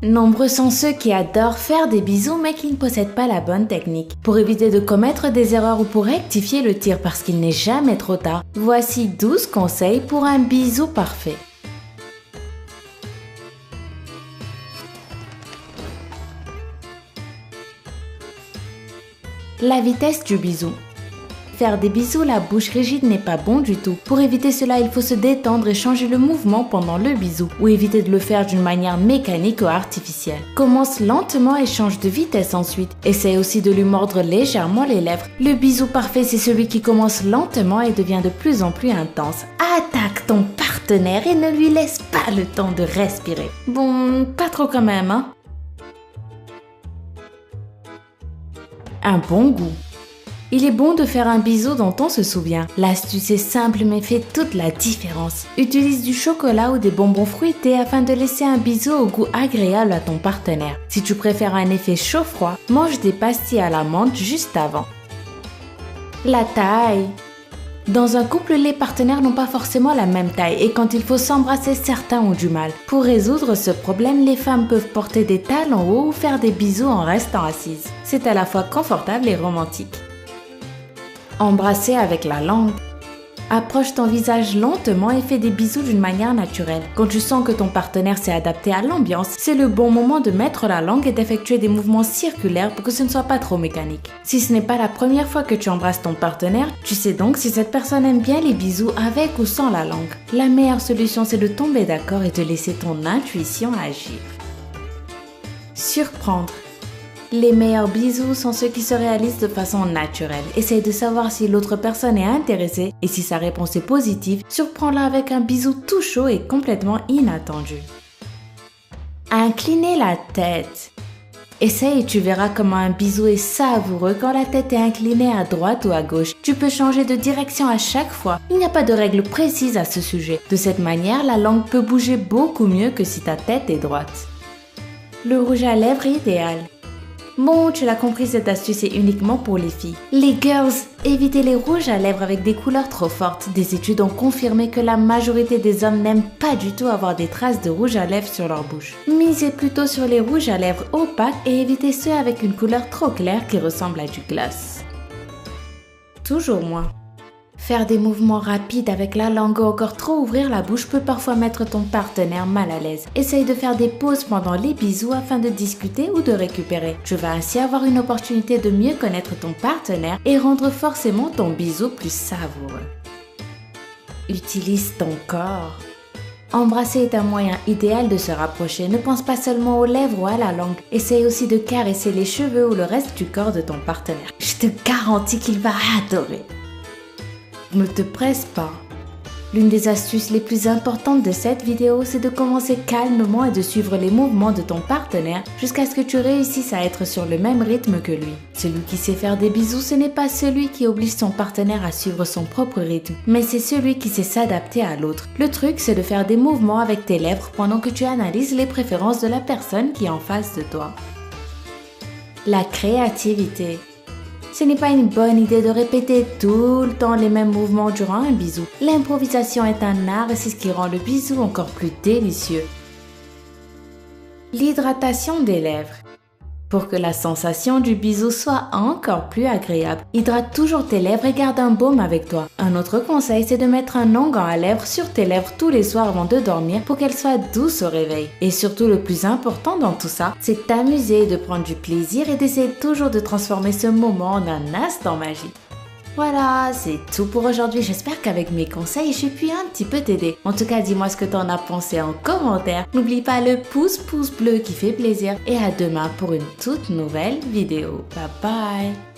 Nombreux sont ceux qui adorent faire des bisous mais qui ne possèdent pas la bonne technique. Pour éviter de commettre des erreurs ou pour rectifier le tir parce qu'il n'est jamais trop tard, voici 12 conseils pour un bisou parfait. La vitesse du bisou. Faire des bisous la bouche rigide n'est pas bon du tout. Pour éviter cela, il faut se détendre et changer le mouvement pendant le bisou ou éviter de le faire d'une manière mécanique ou artificielle. Commence lentement et change de vitesse ensuite. Essaye aussi de lui mordre légèrement les lèvres. Le bisou parfait, c'est celui qui commence lentement et devient de plus en plus intense. Attaque ton partenaire et ne lui laisse pas le temps de respirer. Bon, pas trop quand même, hein? Un bon goût. Il est bon de faire un bisou dont on se souvient. L'astuce est simple mais fait toute la différence. Utilise du chocolat ou des bonbons fruités afin de laisser un bisou au goût agréable à ton partenaire. Si tu préfères un effet chaud-froid, mange des pastilles à la menthe juste avant. La taille. Dans un couple, les partenaires n'ont pas forcément la même taille et quand il faut s'embrasser, certains ont du mal. Pour résoudre ce problème, les femmes peuvent porter des talons hauts ou faire des bisous en restant assises. C'est à la fois confortable et romantique. Embrasser avec la langue. Approche ton visage lentement et fais des bisous d'une manière naturelle. Quand tu sens que ton partenaire s'est adapté à l'ambiance, c'est le bon moment de mettre la langue et d'effectuer des mouvements circulaires pour que ce ne soit pas trop mécanique. Si ce n'est pas la première fois que tu embrasses ton partenaire, tu sais donc si cette personne aime bien les bisous avec ou sans la langue. La meilleure solution, c'est de tomber d'accord et de laisser ton intuition agir. Surprendre. Les meilleurs bisous sont ceux qui se réalisent de façon naturelle. Essaye de savoir si l'autre personne est intéressée et si sa réponse est positive, surprends-la avec un bisou tout chaud et complètement inattendu. Incliner la tête. Essaye et tu verras comment un bisou est savoureux quand la tête est inclinée à droite ou à gauche. Tu peux changer de direction à chaque fois. Il n'y a pas de règle précise à ce sujet. De cette manière, la langue peut bouger beaucoup mieux que si ta tête est droite. Le rouge à lèvres idéal. Bon, tu l'as compris, cette astuce est uniquement pour les filles. Les girls, évitez les rouges à lèvres avec des couleurs trop fortes. Des études ont confirmé que la majorité des hommes n'aiment pas du tout avoir des traces de rouge à lèvres sur leur bouche. Misez plutôt sur les rouges à lèvres opaques et évitez ceux avec une couleur trop claire qui ressemble à du gloss. Toujours moins. Faire des mouvements rapides avec la langue ou encore trop ouvrir la bouche peut parfois mettre ton partenaire mal à l'aise. Essaye de faire des pauses pendant les bisous afin de discuter ou de récupérer. Tu vas ainsi avoir une opportunité de mieux connaître ton partenaire et rendre forcément ton bisou plus savoureux. Utilise ton corps. Embrasser est un moyen idéal de se rapprocher. Ne pense pas seulement aux lèvres ou à la langue. Essaye aussi de caresser les cheveux ou le reste du corps de ton partenaire. Je te garantis qu'il va adorer. Ne te presse pas. L'une des astuces les plus importantes de cette vidéo, c'est de commencer calmement et de suivre les mouvements de ton partenaire jusqu'à ce que tu réussisses à être sur le même rythme que lui. Celui qui sait faire des bisous, ce n'est pas celui qui oblige son partenaire à suivre son propre rythme, mais c'est celui qui sait s'adapter à l'autre. Le truc, c'est de faire des mouvements avec tes lèvres pendant que tu analyses les préférences de la personne qui est en face de toi. La créativité. Ce n'est pas une bonne idée de répéter tout le temps les mêmes mouvements durant un bisou. L'improvisation est un art et c'est ce qui rend le bisou encore plus délicieux. L'hydratation des lèvres. Pour que la sensation du bisou soit encore plus agréable, hydrate toujours tes lèvres et garde un baume avec toi. Un autre conseil, c'est de mettre un onguent à lèvres sur tes lèvres tous les soirs avant de dormir pour qu'elles soient douces au réveil. Et surtout, le plus important dans tout ça, c'est de t'amuser, de prendre du plaisir et d'essayer toujours de transformer ce moment en un instant magique. Voilà, c'est tout pour aujourd'hui. J'espère qu'avec mes conseils, j'ai pu un petit peu t'aider. En tout cas, dis-moi ce que t'en as pensé en commentaire. N'oublie pas le pouce bleu qui fait plaisir. Et à demain pour une toute nouvelle vidéo. Bye bye!